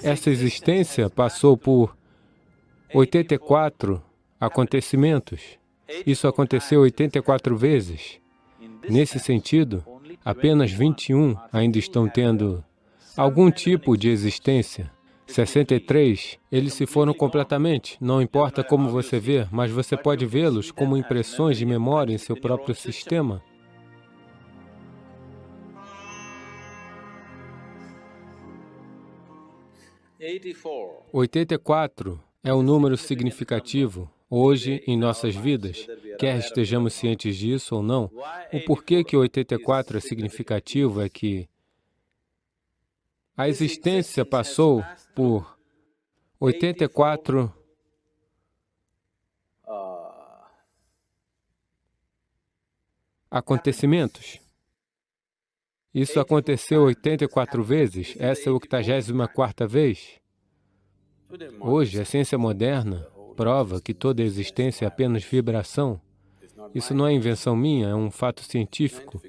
Essa existência passou por 84 acontecimentos. Isso aconteceu 84 vezes. Nesse sentido, apenas 21 ainda estão tendo algum tipo de existência. 63, eles se foram completamente. Não importa como você vê, mas você pode vê-los como impressões de memória em seu próprio sistema. $84. 84 é um número significativo hoje em nossas vidas, quer estejamos cientes disso ou não. O porquê que 84 é significativo é que a existência passou por 84 acontecimentos. Isso aconteceu 84 vezes, essa é a 84ª vez. Hoje, a ciência moderna prova que toda existência é apenas vibração. Isso não é invenção minha, é um fato científico.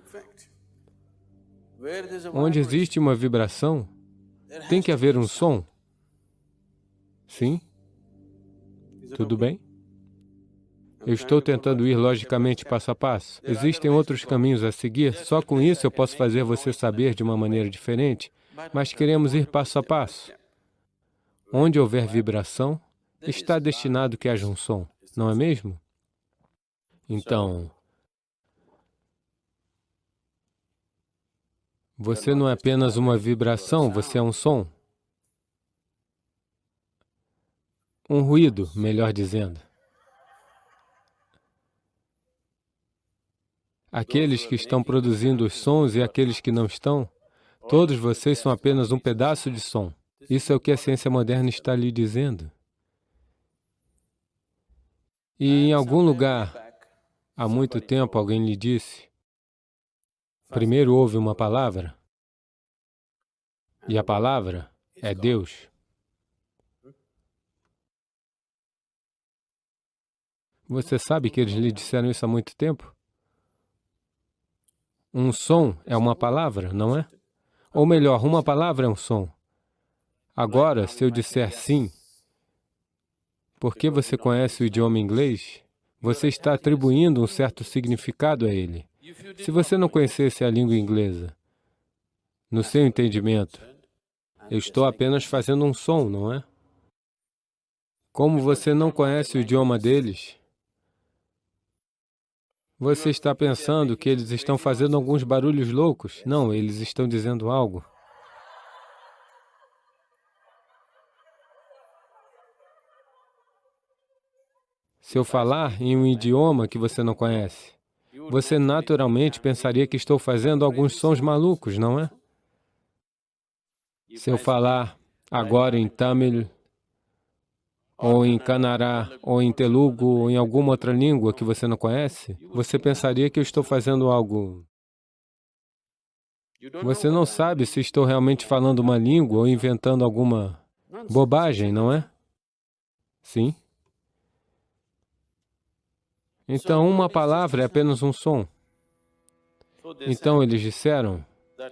Onde existe uma vibração, tem que haver um som. Sim? Tudo bem? Eu estou tentando ir logicamente passo a passo. Existem outros caminhos a seguir, só com isso eu posso fazer você saber de uma maneira diferente, mas queremos ir passo a passo. Onde houver vibração, está destinado que haja um som, não é mesmo? Então, você não é apenas uma vibração, você é um som. Um ruído, melhor dizendo. Aqueles que estão produzindo os sons e aqueles que não estão, todos vocês são apenas um pedaço de som. Isso é o que a ciência moderna está lhe dizendo. E em algum lugar, há muito tempo, alguém lhe disse, primeiro houve uma palavra, e a palavra é Deus. Você sabe que eles lhe disseram isso há muito tempo? Um som é uma palavra, não é? Ou melhor, uma palavra é um som. Agora, se eu disser sim, porque você conhece o idioma inglês, você está atribuindo um certo significado a ele. Se você não conhecesse a língua inglesa, no seu entendimento, eu estou apenas fazendo um som, não é? Como você não conhece o idioma deles, você está pensando que eles estão fazendo alguns barulhos loucos. Não, eles estão dizendo algo. Se eu falar em um idioma que você não conhece, você naturalmente pensaria que estou fazendo alguns sons malucos, não é? Se eu falar agora em Tamil, ou em Kannada, ou em Telugu, ou em alguma outra língua que você não conhece, você pensaria que eu estou fazendo algo. Você não sabe se estou realmente falando uma língua ou inventando alguma bobagem, não é? Sim? Então, uma palavra é apenas um som. Então, eles disseram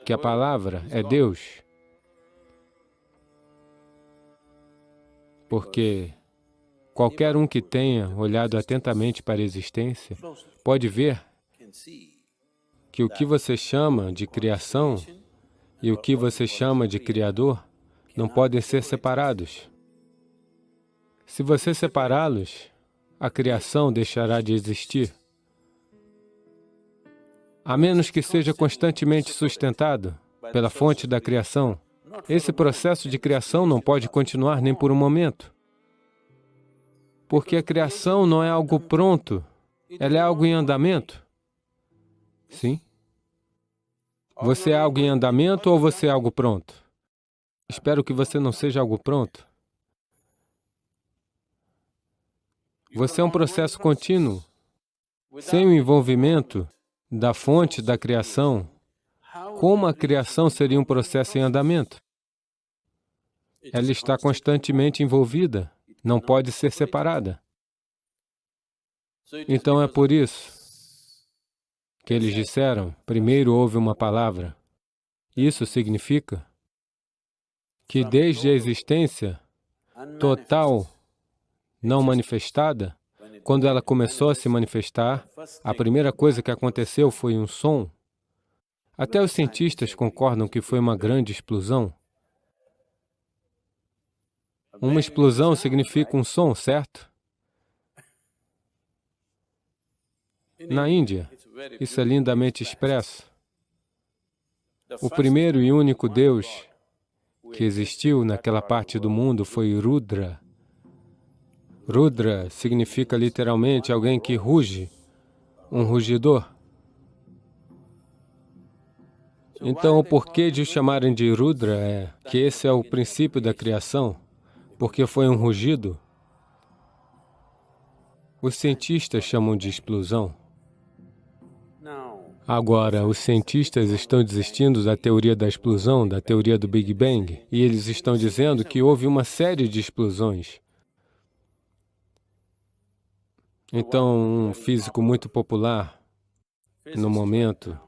que a palavra é Deus, porque qualquer um que tenha olhado atentamente para a existência pode ver que o que você chama de criação e o que você chama de Criador não podem ser separados. Se você separá-los, a criação deixará de existir. A menos que seja constantemente sustentado pela fonte da criação, esse processo de criação não pode continuar nem por um momento. Porque a criação não é algo pronto, ela é algo em andamento. Sim? Você é algo em andamento ou você é algo pronto? Espero que você não seja algo pronto. Você é um processo contínuo. Sem o envolvimento da fonte da criação, como a criação seria um processo em andamento? Ela está constantemente envolvida, não pode ser separada. Então é por isso que eles disseram, primeiro houve uma palavra. Isso significa que desde a existência total, não manifestada, quando ela começou a se manifestar, a primeira coisa que aconteceu foi um som. Até os cientistas concordam que foi uma grande explosão. Uma explosão significa um som, certo? Na Índia, isso é lindamente expresso. O primeiro e único Deus que existiu naquela parte do mundo foi Rudra. Rudra significa literalmente alguém que ruge, um rugidor. Então, o porquê de o chamarem de Rudra é que esse é o princípio da criação, porque foi um rugido. Os cientistas chamam de explosão. Agora, os cientistas estão desistindo da teoria da explosão, da teoria do Big Bang, e eles estão dizendo que houve uma série de explosões. Então, um físico muito popular, no momento,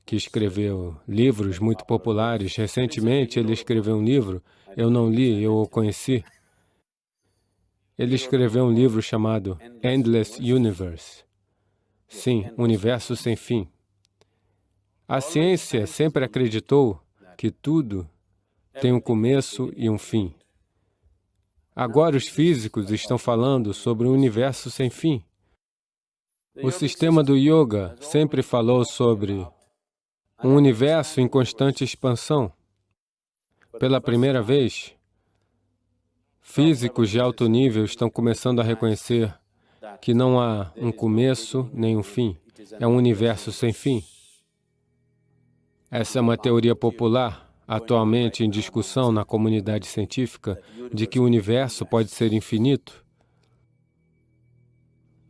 que escreveu livros muito populares, recentemente ele escreveu um livro, eu não li, eu o conheci. Ele escreveu um livro chamado Endless Universe. Sim, Universo Sem Fim. A ciência sempre acreditou que tudo tem um começo e um fim. Agora os físicos estão falando sobre um universo sem fim. O sistema do yoga sempre falou sobre um universo em constante expansão. Pela primeira vez, físicos de alto nível estão começando a reconhecer que não há um começo nem um fim. É um universo sem fim. Essa é uma teoria popular, atualmente em discussão na comunidade científica, de que o universo pode ser infinito.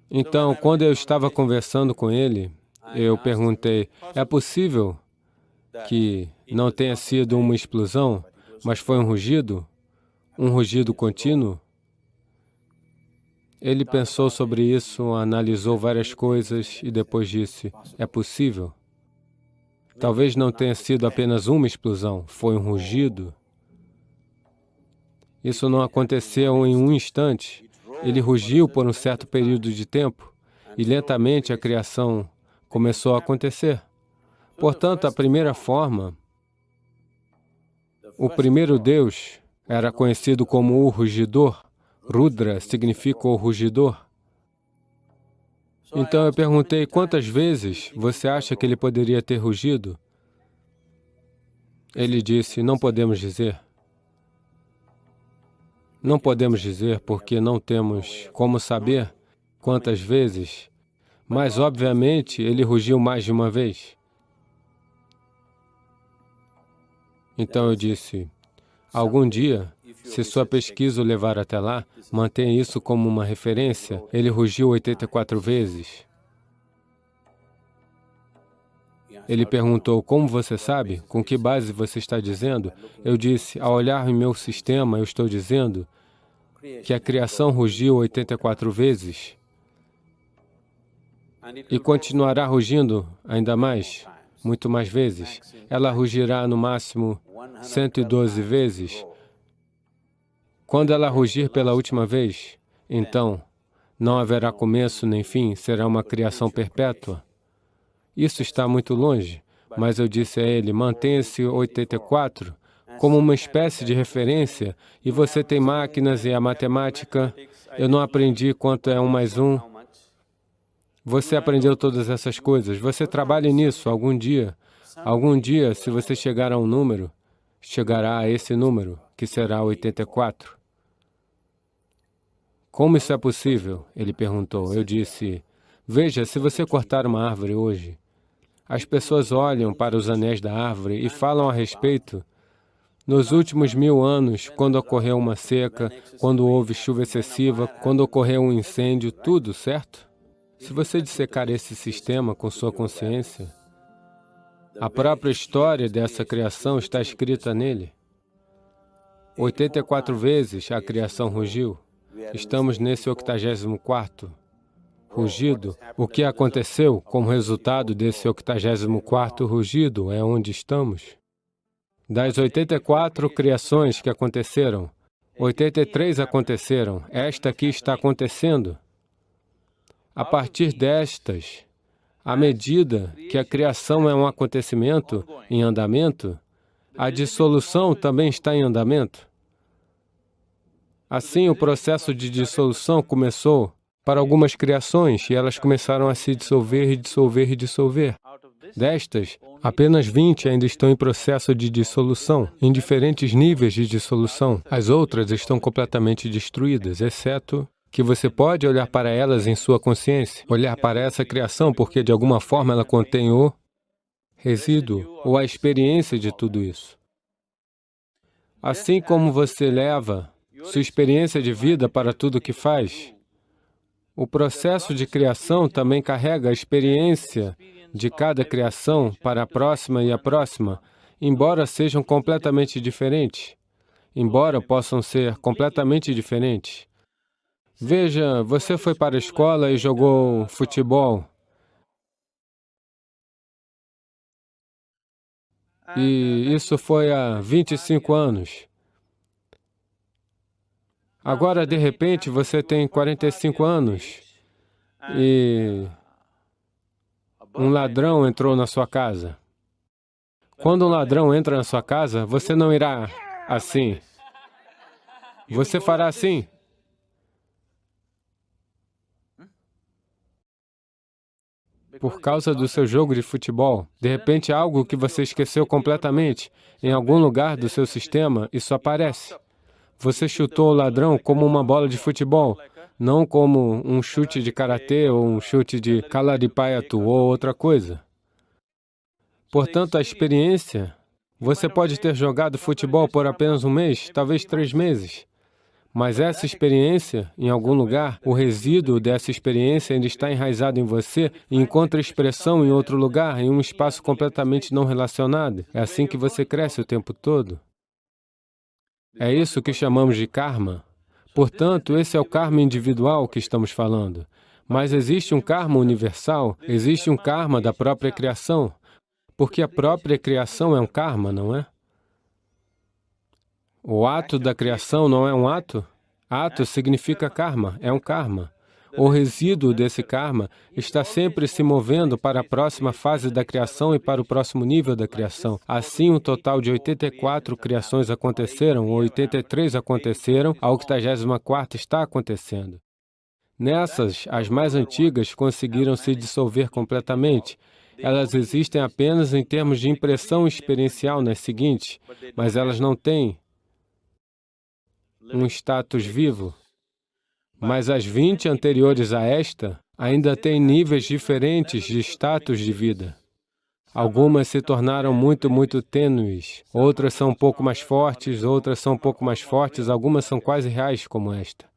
Então, quando eu estava conversando com ele, eu perguntei, é possível que não tenha sido uma explosão, mas foi um rugido contínuo? Ele pensou sobre isso, analisou várias coisas e depois disse, é possível. Talvez não tenha sido apenas uma explosão, foi um rugido. Isso não aconteceu em um instante. Ele rugiu por um certo período de tempo e lentamente a criação começou a acontecer. Portanto, a primeira forma, o primeiro Deus era conhecido como o rugidor. Rudra significa o rugidor. Então eu perguntei, quantas vezes você acha que ele poderia ter rugido? Ele disse, não podemos dizer. Não podemos dizer porque não temos como saber quantas vezes, mas obviamente ele rugiu mais de uma vez. Então eu disse, algum dia, se sua pesquisa o levar até lá, mantenha isso como uma referência. Ele rugiu 84 vezes. Ele perguntou, como você sabe? Com que base você está dizendo? Eu disse, ao olhar em meu sistema, eu estou dizendo que a criação rugiu 84 vezes e continuará rugindo ainda mais, muito mais vezes. Ela rugirá no máximo 112 vezes. Quando ela rugir pela última vez, então, não haverá começo nem fim, será uma criação perpétua. Isso está muito longe, mas eu disse a ele, mantenha-se 84 como uma espécie de referência, e você tem máquinas e a matemática, eu não aprendi quanto é 1 mais 1. Você aprendeu todas essas coisas, você trabalha nisso algum dia, se você chegar a um número, chegará a esse número, que será 84. Como isso é possível? Ele perguntou. Eu disse, veja, se você cortar uma árvore hoje, as pessoas olham para os anéis da árvore e falam a respeito. Nos últimos 1000 anos, quando ocorreu uma seca, quando houve chuva excessiva, quando ocorreu um incêndio, tudo, certo? Se você dissecar esse sistema com sua consciência, a própria história dessa criação está escrita nele. 84 vezes a criação rugiu. Estamos nesse 84º rugido. O que aconteceu como resultado desse 84º rugido é onde estamos. Das 84 criações que aconteceram, 83 aconteceram. Esta aqui está acontecendo. A partir destas, à medida que a criação é um acontecimento em andamento, a dissolução também está em andamento. Assim, o processo de dissolução começou para algumas criações e elas começaram a se dissolver e dissolver e dissolver. Destas, apenas 20 ainda estão em processo de dissolução, em diferentes níveis de dissolução. As outras estão completamente destruídas, exceto que você pode olhar para elas em sua consciência, olhar para essa criação porque de alguma forma ela contém o resíduo ou a experiência de tudo isso. Assim como você leva sua experiência de vida para tudo o que faz, o processo de criação também carrega a experiência de cada criação para a próxima e a próxima, embora sejam completamente diferentes, embora possam ser completamente diferentes. Veja, você foi para a escola e jogou futebol. E isso foi há 25 anos. Agora, de repente, você tem 45 anos e um ladrão entrou na sua casa. Quando um ladrão entra na sua casa, você não irá assim. Você fará assim. Por causa do seu jogo de futebol. De repente, algo que você esqueceu completamente, em algum lugar do seu sistema, isso aparece. Você chutou o ladrão como uma bola de futebol, não como um chute de karatê ou um chute de kalaripayattu ou outra coisa. Portanto, a experiência, você pode ter jogado futebol por apenas um mês, talvez 3 meses. Mas essa experiência, em algum lugar, o resíduo dessa experiência ainda está enraizado em você e encontra expressão em outro lugar, em um espaço completamente não relacionado. É assim que você cresce o tempo todo. É isso que chamamos de karma. Portanto, esse é o karma individual que estamos falando. Mas existe um karma universal, existe um karma da própria criação, porque a própria criação é um karma, não é? O ato da criação não é um ato? Ato significa karma, é um karma. O resíduo desse karma está sempre se movendo para a próxima fase da criação e para o próximo nível da criação. Assim, um total de 84 criações aconteceram, ou 83 aconteceram, a 84ª está acontecendo. Nessas, as mais antigas conseguiram se dissolver completamente. Elas existem apenas em termos de impressão experiencial nas seguintes, mas elas não têm um status vivo. Mas as 20 anteriores a esta ainda têm níveis diferentes de status de vida. Algumas se tornaram muito tênues, outras são um pouco mais fortes, outras são um pouco mais fortes, algumas são quase reais como esta.